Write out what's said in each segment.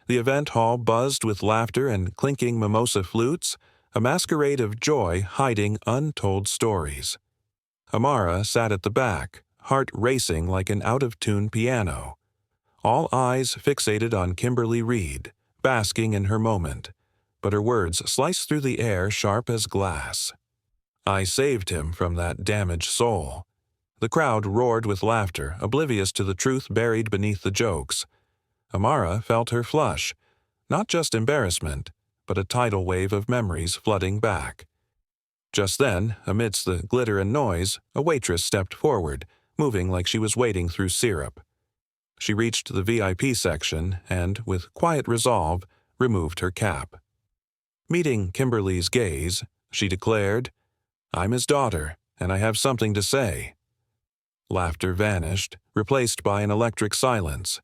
The event hall buzzed with laughter and clinking mimosa flutes, a masquerade of joy hiding untold stories. Amara sat at the back, heart racing like an out-of-tune piano. All eyes fixated on Kimberly Reed, basking in her moment, but her words sliced through the air sharp as glass. "I saved him from that damaged soul." The crowd roared with laughter, oblivious to the truth buried beneath the jokes. Amara felt her flush, not just embarrassment, but a tidal wave of memories flooding back. Just then, amidst the glitter and noise, a waitress stepped forward, moving like she was wading through syrup. She reached the VIP section and, with quiet resolve, removed her cap. Meeting Kimberly's gaze, she declared, "I'm his daughter, and I have something to say." Laughter vanished, replaced by an electric silence.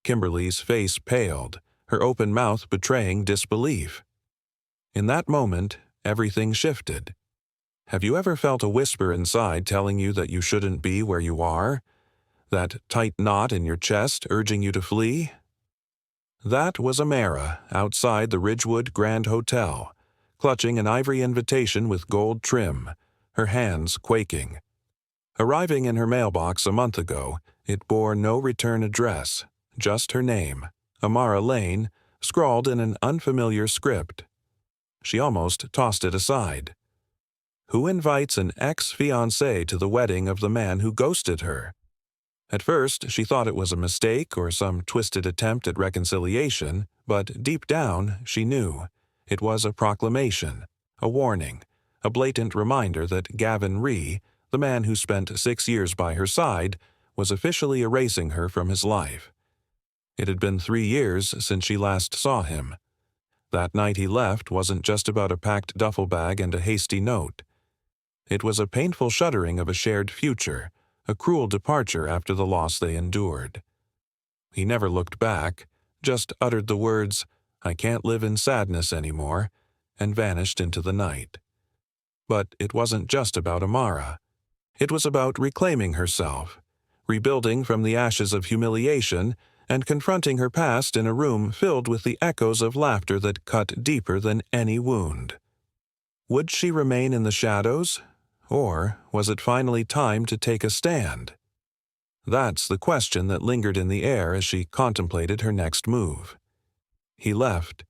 Kimberly's face paled, her open mouth betraying disbelief. In that moment, everything shifted. Have you ever felt a whisper inside telling you that you shouldn't be where you are? That tight knot in your chest urging you to flee? That was Amara outside the Ridgewood Grand Hotel, clutching an ivory invitation with gold trim, her hands quaking. Arriving in her mailbox a month ago, it bore no return address, just her name, Amara Lane, scrawled in an unfamiliar script. She almost tossed it aside. Who invites an ex-fiancé to the wedding of the man who ghosted her? At first, she thought it was a mistake or some twisted attempt at reconciliation, but deep down, she knew. It was a proclamation, a warning, a blatant reminder that Gavin Rhee, the man who spent 6 years by her side, was officially erasing her from his life. It had been 3 years since she last saw him. That night he left wasn't just about a packed duffel bag and a hasty note. It was a painful shuddering of a shared future, a cruel departure after the loss they endured. He never looked back, just uttered the words, "I can't live in sadness anymore," and vanished into the night. But it wasn't just about Amara. It was about reclaiming herself, rebuilding from the ashes of humiliation, and confronting her past in a room filled with the echoes of laughter that cut deeper than any wound. Would she remain in the shadows? Or was it finally time to take a stand? That's the question that lingered in the air as she contemplated her next move. He left.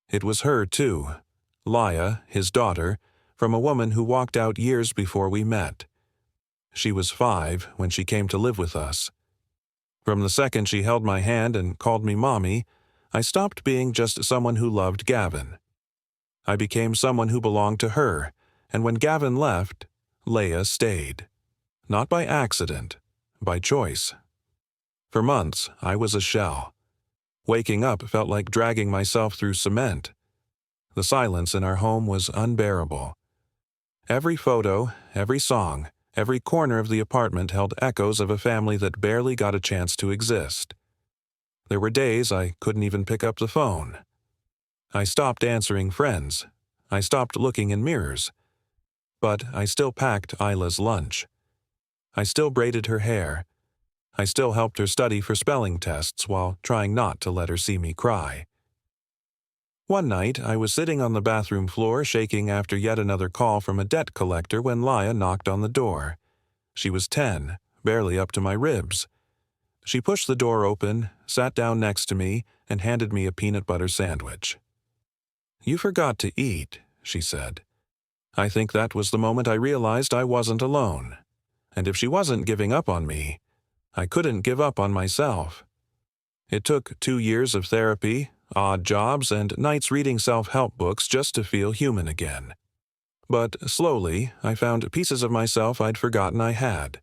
It was her, too, Leila, his daughter, from a woman who walked out years before we met. She was 5 when she came to live with us. From the second she held my hand and called me Mommy, I stopped being just someone who loved Gavin. I became someone who belonged to her, and when Gavin left, Leila stayed. Not by accident, by choice. For months, I was a shell. Waking up felt like dragging myself through cement. The silence in our home was unbearable. Every photo, every song, every corner of the apartment held echoes of a family that barely got a chance to exist. There were days I couldn't even pick up the phone. I stopped answering friends. I stopped looking in mirrors. But I still packed Isla's lunch. I still braided her hair. I still helped her study for spelling tests while trying not to let her see me cry. One night, I was sitting on the bathroom floor shaking after yet another call from a debt collector when Leila knocked on the door. She was 10, barely up to my ribs. She pushed the door open, sat down next to me, and handed me a peanut butter sandwich. "You forgot to eat," she said. I think that was the moment I realized I wasn't alone. And if she wasn't giving up on me, I couldn't give up on myself. It took 2 years of therapy, odd jobs, and nights reading self-help books just to feel human again. But slowly, I found pieces of myself I'd forgotten I had.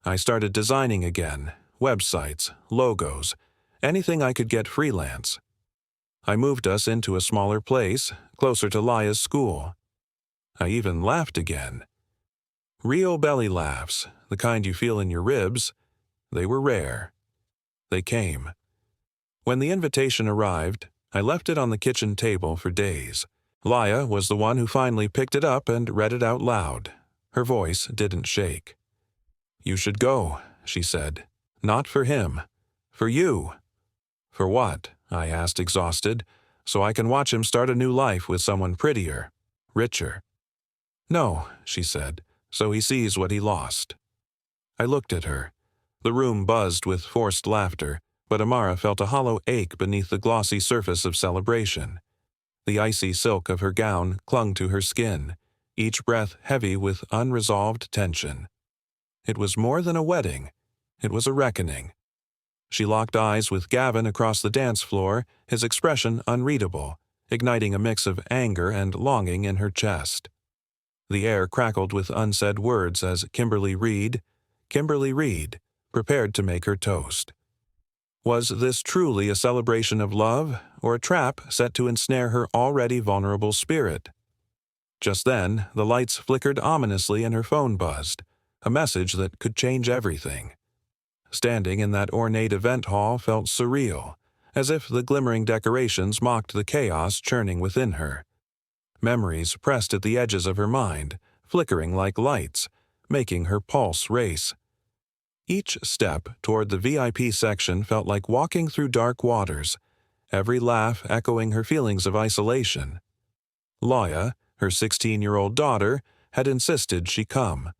I started designing again, websites, logos, anything I could get freelance. I moved us into a smaller place, closer to Leila's school. I even laughed again. Real belly laughs, the kind you feel in your ribs, they were rare. They came. When the invitation arrived, I left it on the kitchen table for days. Leila was the one who finally picked it up and read it out loud. Her voice didn't shake. "You should go," she said. "Not for him. For you." "For what?" I asked, exhausted, so I can watch him start a new life with someone prettier, richer. No, she said, so he sees what he lost. I looked at her. The room buzzed with forced laughter, but Amara felt a hollow ache beneath the glossy surface of celebration. The icy silk of her gown clung to her skin, each breath heavy with unresolved tension. It was more than a wedding. It was a reckoning. She locked eyes with Gavin across the dance floor, his expression unreadable, igniting a mix of anger and longing in her chest. The air crackled with unsaid words as Kimberly Reed, prepared to make her toast. Was this truly a celebration of love, or a trap set to ensnare her already vulnerable spirit? Just then, the lights flickered ominously and her phone buzzed, a message that could change everything. Standing in that ornate event hall felt surreal, as if the glimmering decorations mocked the chaos churning within her. Memories pressed at the edges of her mind, flickering like lights, making her pulse race. Each step toward the VIP section felt like walking through dark waters, every laugh echoing her feelings of isolation. Leila, her 16-year-old daughter, had insisted she come,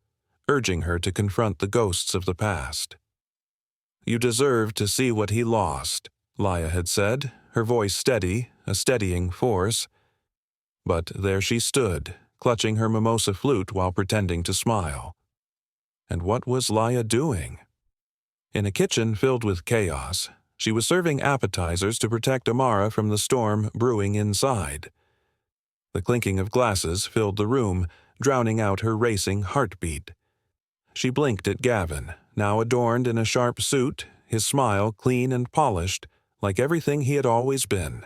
urging her to confront the ghosts of the past. "You deserve to see what he lost," Leila had said, her voice steady, a steadying force. But there she stood, clutching her mimosa flute while pretending to smile. And what was Leila doing? In a kitchen filled with chaos, she was serving appetizers to protect Amara from the storm brewing inside. The clinking of glasses filled the room, drowning out her racing heartbeat. She blinked at Gavin, now adorned in a sharp suit, his smile clean and polished, like everything he had always been.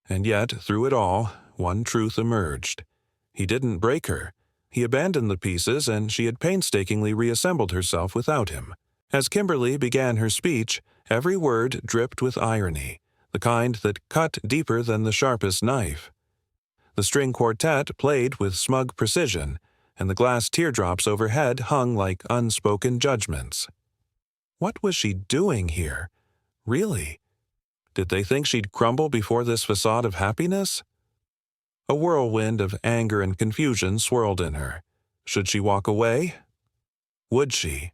And yet, through it all, one truth emerged. He didn't break her. He abandoned the pieces, and she had painstakingly reassembled herself without him. As Kimberly began her speech, every word dripped with irony, the kind that cut deeper than the sharpest knife. The string quartet played with smug precision, and the glass teardrops overhead hung like unspoken judgments. What was she doing here? Really? Did they think she'd crumble before this facade of happiness? A whirlwind of anger and confusion swirled in her. Should she walk away? Would she?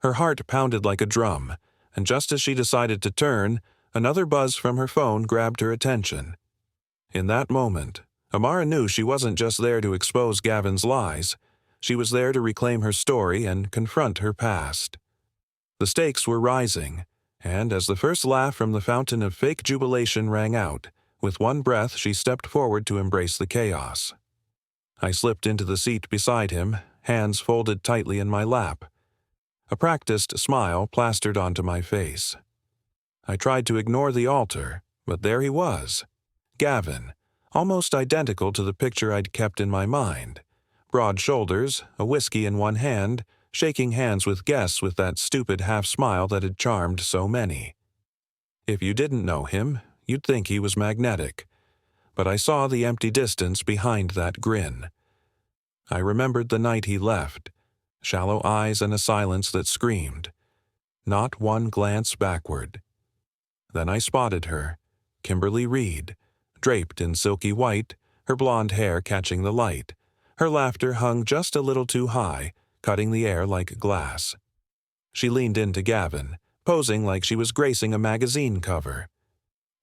Her heart pounded like a drum, and just as she decided to turn, another buzz from her phone grabbed her attention. In that moment, Amara knew she wasn't just there to expose Gavin's lies. She was there to reclaim her story and confront her past. The stakes were rising, and as the first laugh from the fountain of fake jubilation rang out, with one breath she stepped forward to embrace the chaos. I slipped into the seat beside him, hands folded tightly in my lap. A practiced smile plastered onto my face. I tried to ignore the altar, but there he was. Gavin, almost identical to the picture I'd kept in my mind. Broad shoulders, a whiskey in one hand, shaking hands with guests with that stupid half-smile that had charmed so many. If you didn't know him, you'd think he was magnetic. But I saw the empty distance behind that grin. I remembered the night he left, shallow eyes and a silence that screamed. Not one glance backward. Then I spotted her, Kimberly Reed, draped in silky white, her blonde hair catching the light. Her laughter hung just a little too high, cutting the air like glass. She leaned into Gavin, posing like she was gracing a magazine cover.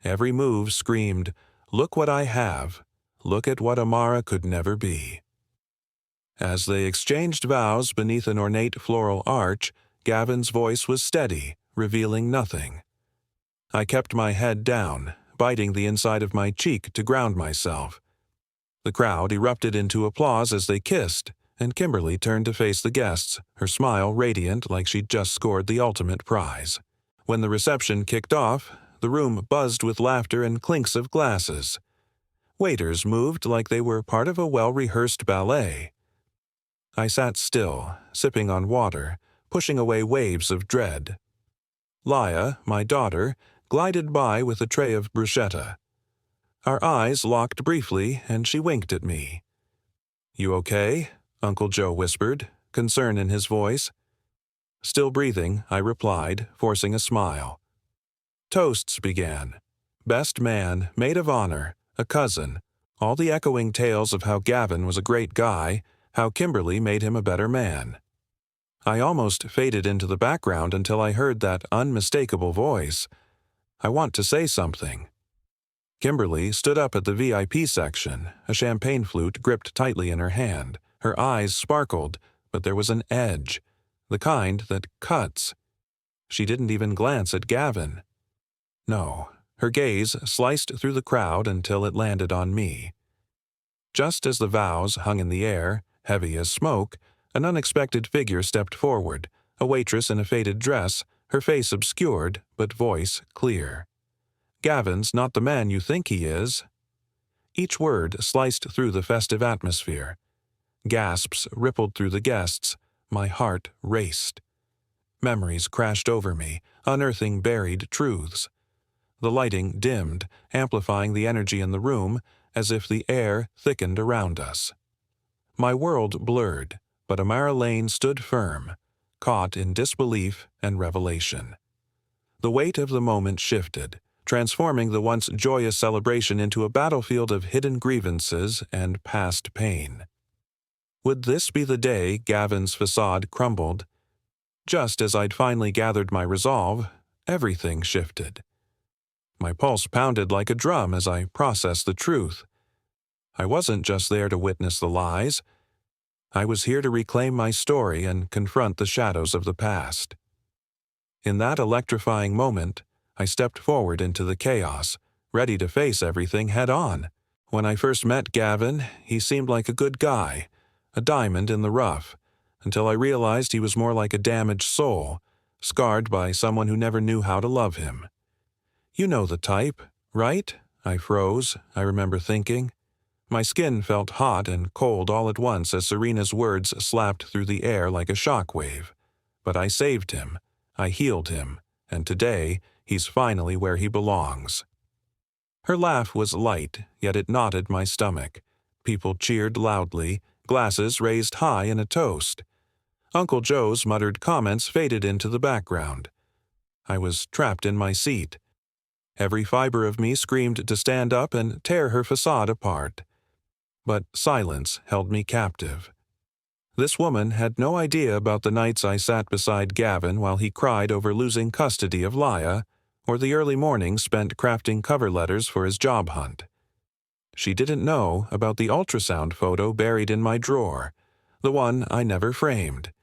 Every move screamed, "Look what I have. Look at what Amara could never be." As they exchanged vows beneath an ornate floral arch, Gavin's voice was steady, revealing nothing. I kept my head down, biting the inside of my cheek to ground myself. The crowd erupted into applause as they kissed, and Kimberly turned to face the guests, her smile radiant like she'd just scored the ultimate prize. When the reception kicked off, the room buzzed with laughter and clinks of glasses. Waiters moved like they were part of a well-rehearsed ballet. I sat still, sipping on water, pushing away waves of dread. Leila, my daughter, glided by with a tray of bruschetta. Our eyes locked briefly, and she winked at me. "You okay?" Uncle Joe whispered, concern in his voice. Still breathing, I replied, forcing a smile. Toasts began. Best man, maid of honor, a cousin, all the echoing tales of how Gavin was a great guy, how Kimberly made him a better man. I almost faded into the background until I heard that unmistakable voice. I want to say something. Kimberly stood up at the VIP section, a champagne flute gripped tightly in her hand. Her eyes sparkled, but there was an edge, the kind that cuts. She didn't even glance at Gavin. No, her gaze sliced through the crowd until it landed on me. Just as the vows hung in the air, heavy as smoke, an unexpected figure stepped forward, a waitress in a faded dress, her face obscured, but voice clear. "Gavin's not the man you think he is." Each word sliced through the festive atmosphere. Gasps rippled through the guests. My heart raced. Memories crashed over me, unearthing buried truths. The lighting dimmed, amplifying the energy in the room, as if the air thickened around us. My world blurred, but Amara Lane stood firm, caught in disbelief and revelation. The weight of the moment shifted, transforming the once joyous celebration into a battlefield of hidden grievances and past pain. Would this be the day Gavin's facade crumbled? Just as I'd finally gathered my resolve, everything shifted. My pulse pounded like a drum as I processed the truth. I wasn't just there to witness the lies. I was here to reclaim my story and confront the shadows of the past. In that electrifying moment, I stepped forward into the chaos, ready to face everything head-on. When I first met Gavin, he seemed like a good guy, a diamond in the rough, until I realized he was more like a damaged soul, scarred by someone who never knew how to love him. "You know the type, right?" I froze, I remember thinking. My skin felt hot and cold all at once as Serena's words slapped through the air like a shockwave. But I saved him, I healed him, and today he's finally where he belongs. Her laugh was light, yet it knotted my stomach. People cheered loudly, glasses raised high in a toast. Uncle Joe's muttered comments faded into the background. I was trapped in my seat. Every fiber of me screamed to stand up and tear her facade apart. But silence held me captive. This woman had no idea about the nights I sat beside Gavin while he cried over losing custody of Leila, or the early mornings spent crafting cover letters for his job hunt. She didn't know about the ultrasound photo buried in my drawer, the one I never framed.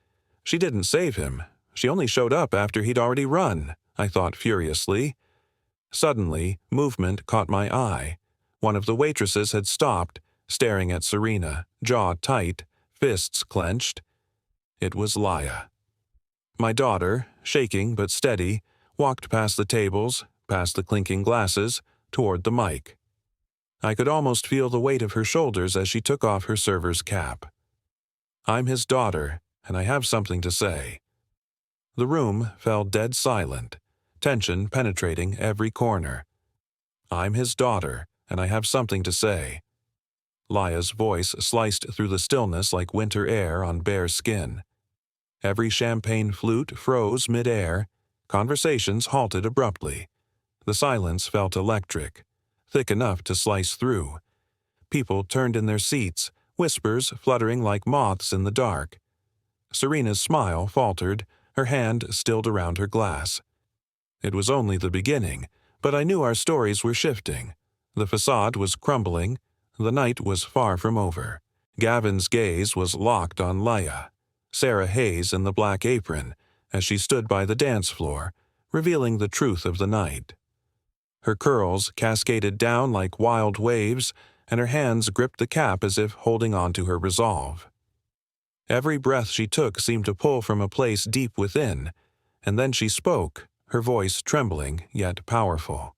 She didn't save him. She only showed up after he'd already run, I thought furiously. Suddenly, movement caught my eye. One of the waitresses had stopped, staring at Serena, jaw tight, fists clenched. It was Leila. My daughter, shaking but steady, walked past the tables, past the clinking glasses, toward the mic. I could almost feel the weight of her shoulders as she took off her server's cap. "I'm his daughter, and I have something to say." The room fell dead silent, tension penetrating every corner. "I'm his daughter, and I have something to say." Leila's voice sliced through the stillness like winter air on bare skin. Every champagne flute froze mid-air. Conversations halted abruptly. The silence felt electric, thick enough to slice through. People turned in their seats, whispers fluttering like moths in the dark. Serena's smile faltered, her hand stilled around her glass. It was only the beginning, but I knew our stories were shifting. The facade was crumbling. The night was far from over. Gavin's gaze was locked on Leila, Sarah Hayes in the black apron, as she stood by the dance floor, revealing the truth of the night. Her curls cascaded down like wild waves, and her hands gripped the cap as if holding on to her resolve. Every breath she took seemed to pull from a place deep within, and then she spoke, her voice trembling yet powerful.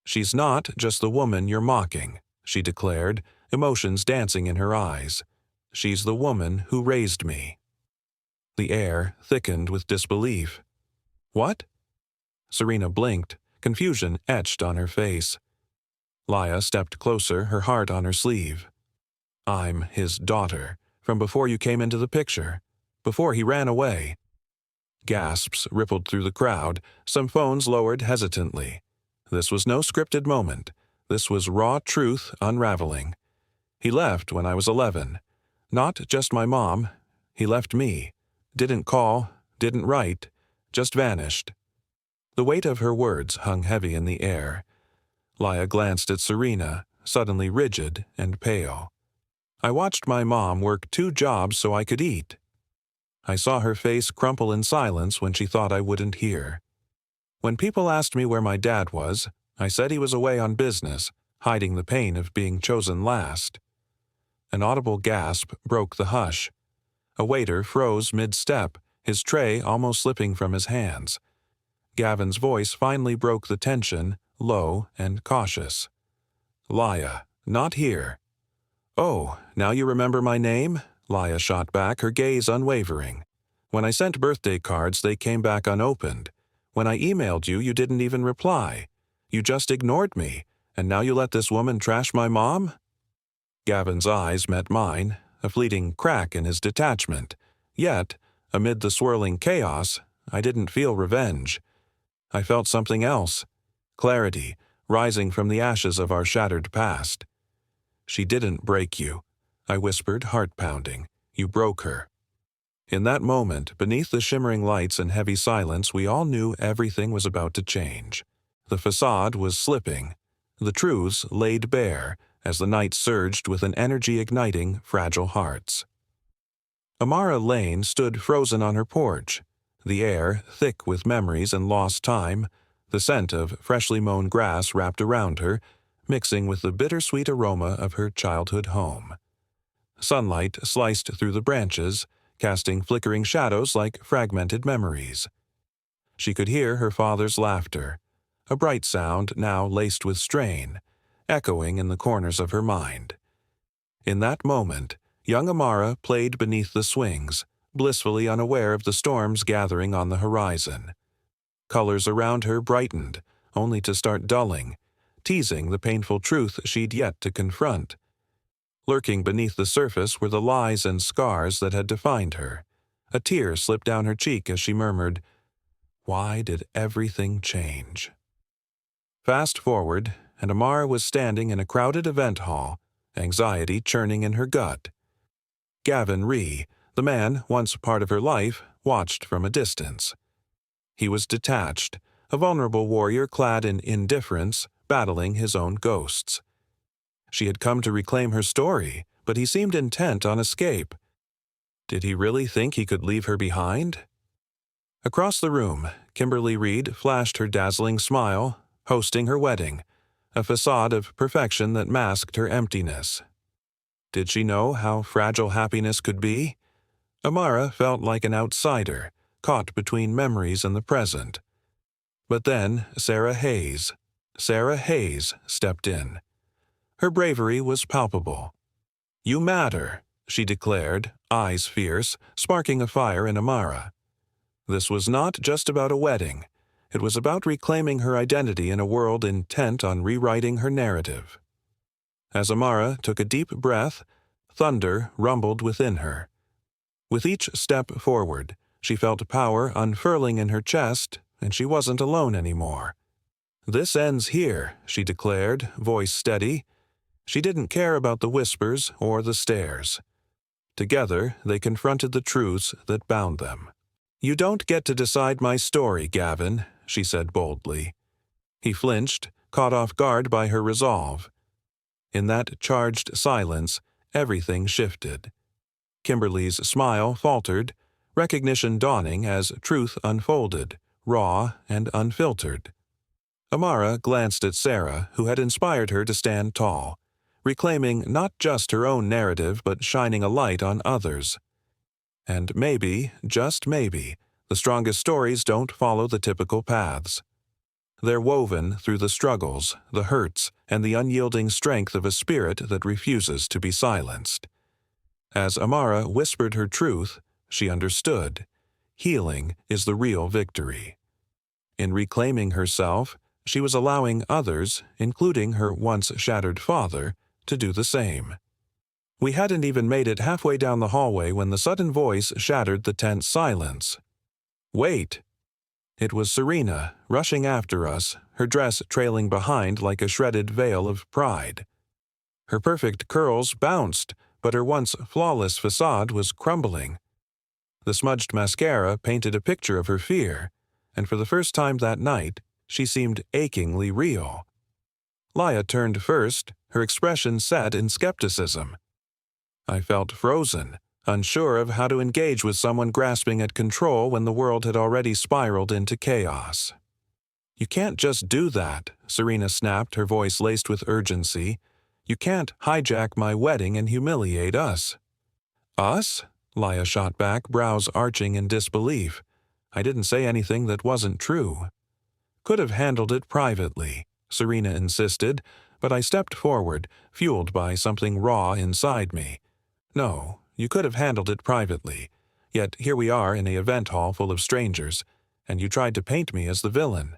"She's not just the woman you're mocking," she declared, emotions dancing in her eyes. "She's the woman who raised me." The air thickened with disbelief. "What?" Serena blinked, confusion etched on her face. Leila stepped closer, her heart on her sleeve. "I'm his daughter, from before you came into the picture, before he ran away." Gasps rippled through the crowd, some phones lowered hesitantly. This was no scripted moment. This was raw truth unraveling. He left when I was 11. Not just my mom. He left me. Didn't call, didn't write, just vanished. The weight of her words hung heavy in the air. Leila glanced at Serena, suddenly rigid and pale. I watched my mom work 2 jobs so I could eat. I saw her face crumple in silence when she thought I wouldn't hear. When people asked me where my dad was, I said he was away on business, hiding the pain of being chosen last. An audible gasp broke the hush. A waiter froze mid-step, his tray almost slipping from his hands. Gavin's voice finally broke the tension, low and cautious. "Leila, not here." "Oh, now you remember my name?" Leila shot back, her gaze unwavering. "When I sent birthday cards, they came back unopened. When I emailed you, you didn't even reply. You just ignored me, and now you let this woman trash my mom?" Gavin's eyes met mine, a fleeting crack in his detachment. Yet, amid the swirling chaos, I didn't feel revenge. I felt something else. Clarity, rising from the ashes of our shattered past. "She didn't break you," I whispered, heart pounding. "You broke her." In that moment, beneath the shimmering lights and heavy silence, we all knew everything was about to change. The facade was slipping. The truths laid bare, as the night surged with an energy igniting fragile hearts. Amara Lane stood frozen on her porch, the air thick with memories and lost time, the scent of freshly mown grass wrapped around her, mixing with the bittersweet aroma of her childhood home. Sunlight sliced through the branches, casting flickering shadows like fragmented memories. She could hear her father's laughter, a bright sound now laced with strain, echoing in the corners of her mind. In that moment, young Amara played beneath the swings, blissfully unaware of the storms gathering on the horizon. Colors around her brightened, only to start dulling, teasing the painful truth she'd yet to confront. Lurking beneath the surface were the lies and scars that had defined her. A tear slipped down her cheek as she murmured, "Why did everything change?" Fast forward, and Amara was standing in a crowded event hall, anxiety churning in her gut. Gavin Rhee, the man once part of her life, watched from a distance. He was detached, a vulnerable warrior clad in indifference, battling his own ghosts. She had come to reclaim her story, but he seemed intent on escape. Did he really think he could leave her behind? Across the room, Kimberly Reed flashed her dazzling smile, hosting her wedding, a facade of perfection that masked her emptiness. Did she know how fragile happiness could be? Amara felt like an outsider, caught between memories and the present. But then Sarah Hayes stepped in. Her bravery was palpable. "You matter," she declared, eyes fierce, sparking a fire in Amara. This was not just about a wedding. It was about reclaiming her identity in a world intent on rewriting her narrative. As Amara took a deep breath, thunder rumbled within her. With each step forward, she felt power unfurling in her chest, and she wasn't alone anymore. "This ends here," she declared, voice steady. She didn't care about the whispers or the stares. Together, they confronted the truths that bound them. "You don't get to decide my story, Gavin," she said boldly. He flinched, caught off guard by her resolve. In that charged silence, everything shifted. Kimberly's smile faltered, recognition dawning as truth unfolded, raw and unfiltered. Amara glanced at Sarah, who had inspired her to stand tall, reclaiming not just her own narrative but shining a light on others. And maybe, just maybe, the strongest stories don't follow the typical paths. They're woven through the struggles, the hurts, and the unyielding strength of a spirit that refuses to be silenced. As Amara whispered her truth, she understood. Healing is the real victory. In reclaiming herself, she was allowing others, including her once shattered father, to do the same. We hadn't even made it halfway down the hallway when the sudden voice shattered the tense silence. Wait! It was Serena, rushing after us, her dress trailing behind like a shredded veil of pride. Her perfect curls bounced, but her once flawless facade was crumbling. The smudged mascara painted a picture of her fear, and for the first time that night, she seemed achingly real. Leila turned first, her expression set in skepticism. I felt frozen, unsure of how to engage with someone grasping at control when the world had already spiraled into chaos. "You can't just do that," Serena snapped, her voice laced with urgency. "You can't hijack my wedding and humiliate us." "Us?" Leila shot back, brows arching in disbelief. "I didn't say anything that wasn't true." "Could have handled it privately," Serena insisted, but I stepped forward, fueled by something raw inside me. "No, you could have handled it privately. Yet here we are in an event hall full of strangers, and you tried to paint me as the villain."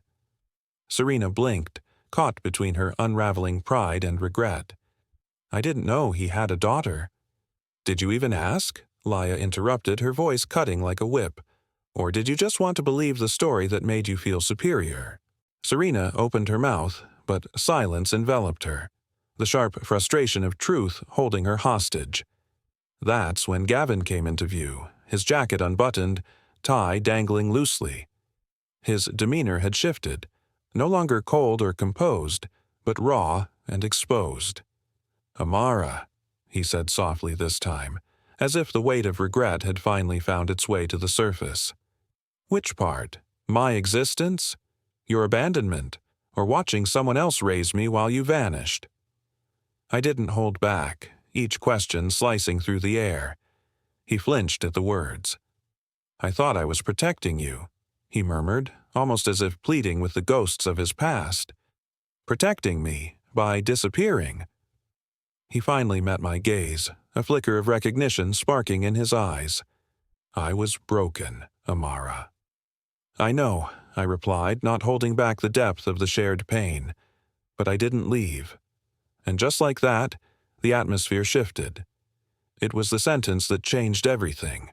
Serena blinked, caught between her unraveling pride and regret. "I didn't know he had a daughter." "Did you even ask?" Leila interrupted, her voice cutting like a whip. "Or did you just want to believe the story that made you feel superior?" Serena opened her mouth, but silence enveloped her, the sharp frustration of truth holding her hostage. That's when Gavin came into view, his jacket unbuttoned, tie dangling loosely. His demeanor had shifted, no longer cold or composed, but raw and exposed. "Amara," he said softly this time, as if the weight of regret had finally found its way to the surface. "Which part? My existence? Your abandonment? Or watching someone else raise me while you vanished?" I didn't hold back, each question slicing through the air. He flinched at the words. "I thought I was protecting you," he murmured, almost as if pleading with the ghosts of his past. "Protecting me by disappearing." He finally met my gaze, a flicker of recognition sparking in his eyes. "I was broken, Amara." "I know," I replied, not holding back the depth of the shared pain. "But I didn't leave." And just like that, the atmosphere shifted. It was the sentence that changed everything.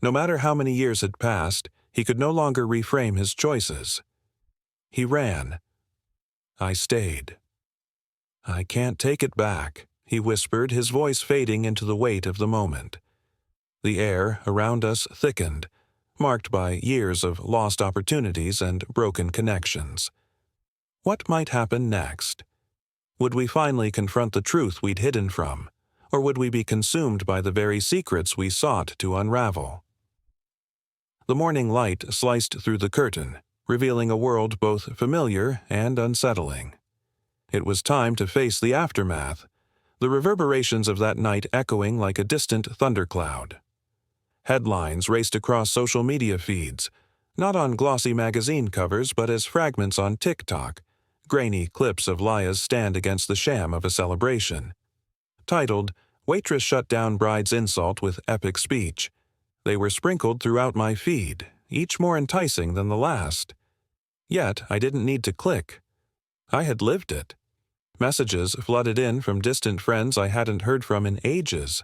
No matter how many years had passed, he could no longer reframe his choices. He ran. I stayed. "I can't take it back," he whispered, his voice fading into the weight of the moment. The air around us thickened, marked by years of lost opportunities and broken connections. What might happen next? Would we finally confront the truth we'd hidden from, or would we be consumed by the very secrets we sought to unravel? The morning light sliced through the curtain, revealing a world both familiar and unsettling. It was time to face the aftermath, the reverberations of that night echoing like a distant thundercloud. Headlines raced across social media feeds, not on glossy magazine covers but as fragments on TikTok, grainy clips of Leila's stand against the sham of a celebration. Titled, "Waitress Shut Down Bride's Insult with Epic Speech," they were sprinkled throughout my feed, each more enticing than the last. Yet I didn't need to click. I had lived it. Messages flooded in from distant friends I hadn't heard from in ages.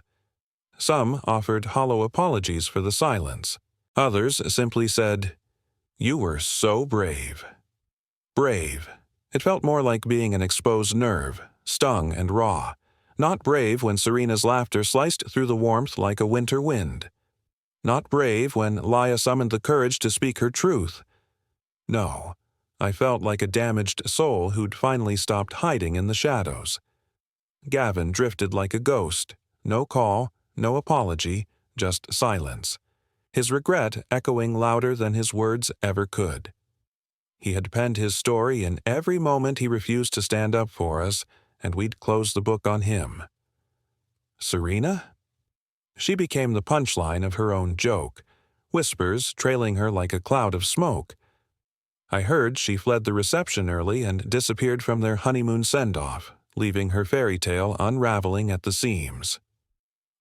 Some offered hollow apologies for the silence. Others simply said, "You were so brave." Brave. It felt more like being an exposed nerve, stung and raw. Not brave when Serena's laughter sliced through the warmth like a winter wind. Not brave when Leila summoned the courage to speak her truth. No, I felt like a damaged soul who'd finally stopped hiding in the shadows. Gavin drifted like a ghost. No call, no apology, just silence. His regret echoing louder than his words ever could. He had penned his story in every moment he refused to stand up for us, and we'd close the book on him. Serena? She became the punchline of her own joke, whispers trailing her like a cloud of smoke. I heard she fled the reception early and disappeared from their honeymoon send-off, leaving her fairy tale unraveling at the seams.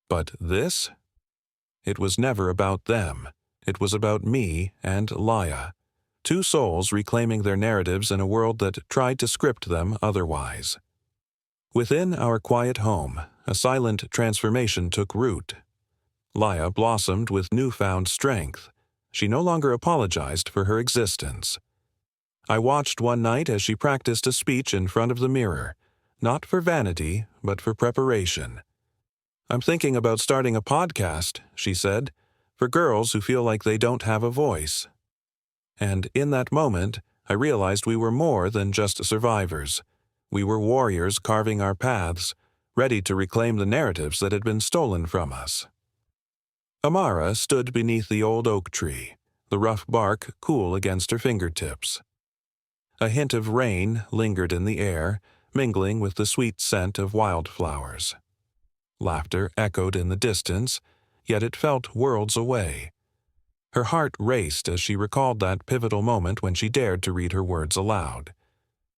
But this? It was never about them. It was about me and Leila. Two souls reclaiming their narratives in a world that tried to script them otherwise. Within our quiet home, a silent transformation took root. Leila blossomed with newfound strength. She no longer apologized for her existence. I watched one night as she practiced a speech in front of the mirror, not for vanity, but for preparation. "I'm thinking about starting a podcast," she said, "for girls who feel like they don't have a voice." And in that moment, I realized we were more than just survivors. We were warriors carving our paths, ready to reclaim the narratives that had been stolen from us. Amara stood beneath the old oak tree, the rough bark cool against her fingertips. A hint of rain lingered in the air, mingling with the sweet scent of wildflowers. Laughter echoed in the distance, yet it felt worlds away. Her heart raced as she recalled that pivotal moment when she dared to read her words aloud.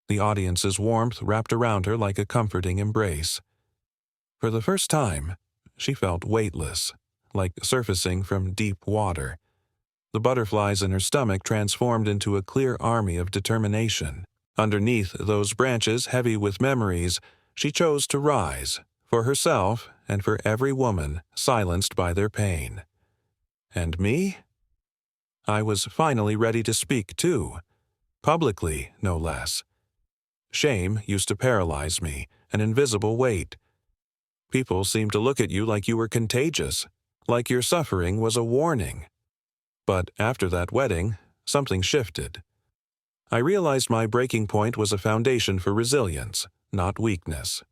The audience's warmth wrapped around her like a comforting embrace. For the first time, she felt weightless, like surfacing from deep water. The butterflies in her stomach transformed into a clear army of determination. Underneath those branches heavy with memories, she chose to rise, for herself and for every woman silenced by their pain. And me? I was finally ready to speak too, publicly, no less. Shame used to paralyze me, an invisible weight. People seemed to look at you like you were contagious, like your suffering was a warning. But after that wedding, something shifted. I realized my breaking point was a foundation for resilience, not weakness.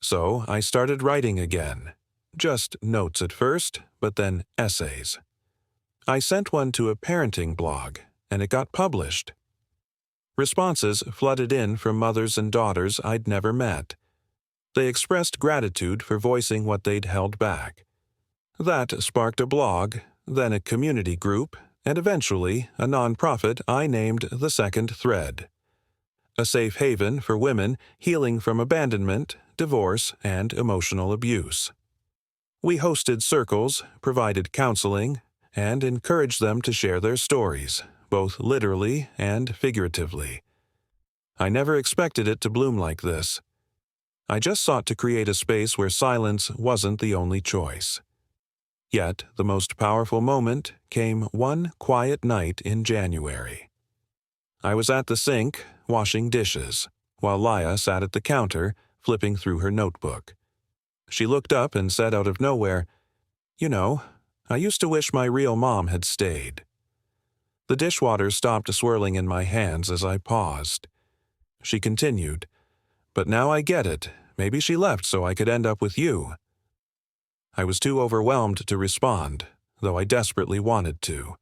So I started writing again. Just notes at first, but then essays. I sent one to a parenting blog, and it got published. Responses flooded in from mothers and daughters I'd never met. They expressed gratitude for voicing what they'd held back. That sparked a blog, then a community group, and eventually a nonprofit I named The Second Thread. A safe haven for women healing from abandonment, divorce, and emotional abuse. We hosted circles, provided counseling, and encouraged them to share their stories, both literally and figuratively. I never expected it to bloom like this. I just sought to create a space where silence wasn't the only choice. Yet the most powerful moment came one quiet night in January. I was at the sink, washing dishes, while Leila sat at the counter, flipping through her notebook. She looked up and said out of nowhere, "You know, I used to wish my real mom had stayed." The dishwater stopped swirling in my hands as I paused. She continued, "But now I get it. Maybe she left so I could end up with you." I was too overwhelmed to respond, though I desperately wanted to.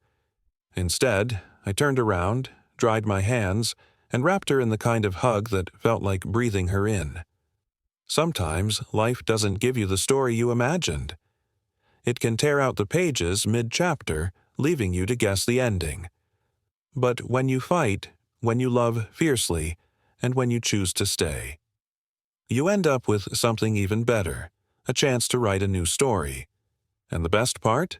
Instead, I turned around, dried my hands, and wrapped her in the kind of hug that felt like breathing her in. Sometimes life doesn't give you the story you imagined. It can tear out the pages mid-chapter, leaving you to guess the ending. But when you fight, when you love fiercely, and when you choose to stay, you end up with something even better, a chance to write a new story. And the best part?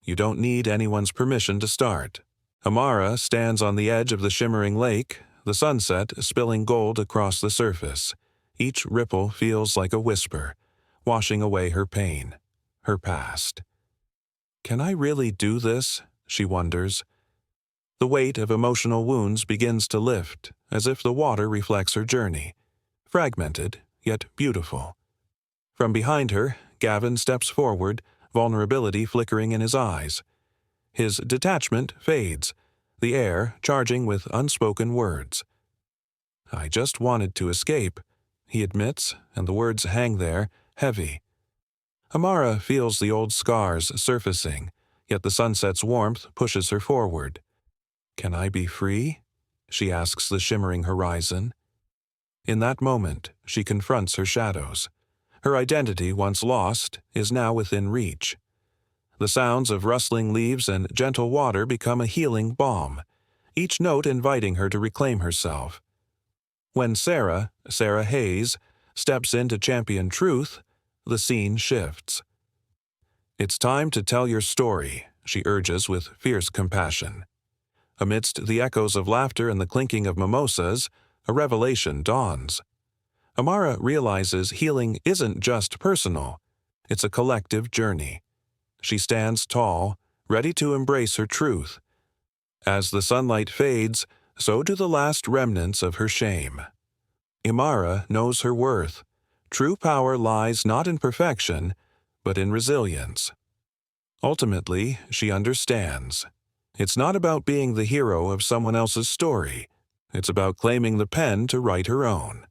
You don't need anyone's permission to start. Amara stands on the edge of the shimmering lake, the sunset spilling gold across the surface. Each ripple feels like a whisper, washing away her pain, her past. Can I really do this? She wonders. The weight of emotional wounds begins to lift, as if the water reflects her journey, fragmented, yet beautiful. From behind her, Gavin steps forward, vulnerability flickering in his eyes. His detachment fades, the air charging with unspoken words. "I just wanted to escape," he admits, and the words hang there, heavy. Amara feels the old scars surfacing, yet the sunset's warmth pushes her forward. "Can I be free?" she asks the shimmering horizon. In that moment, she confronts her shadows. Her identity, once lost, is now within reach. The sounds of rustling leaves and gentle water become a healing balm, each note inviting her to reclaim herself. When Sarah Hayes, steps in to champion truth, the scene shifts. "It's time to tell your story," she urges with fierce compassion. Amidst the echoes of laughter and the clinking of mimosas, a revelation dawns. Amara realizes healing isn't just personal, it's a collective journey. She stands tall, ready to embrace her truth. As the sunlight fades, so do the last remnants of her shame. Imara knows her worth. True power lies not in perfection, but in resilience. Ultimately, she understands. It's not about being the hero of someone else's story. It's about claiming the pen to write her own.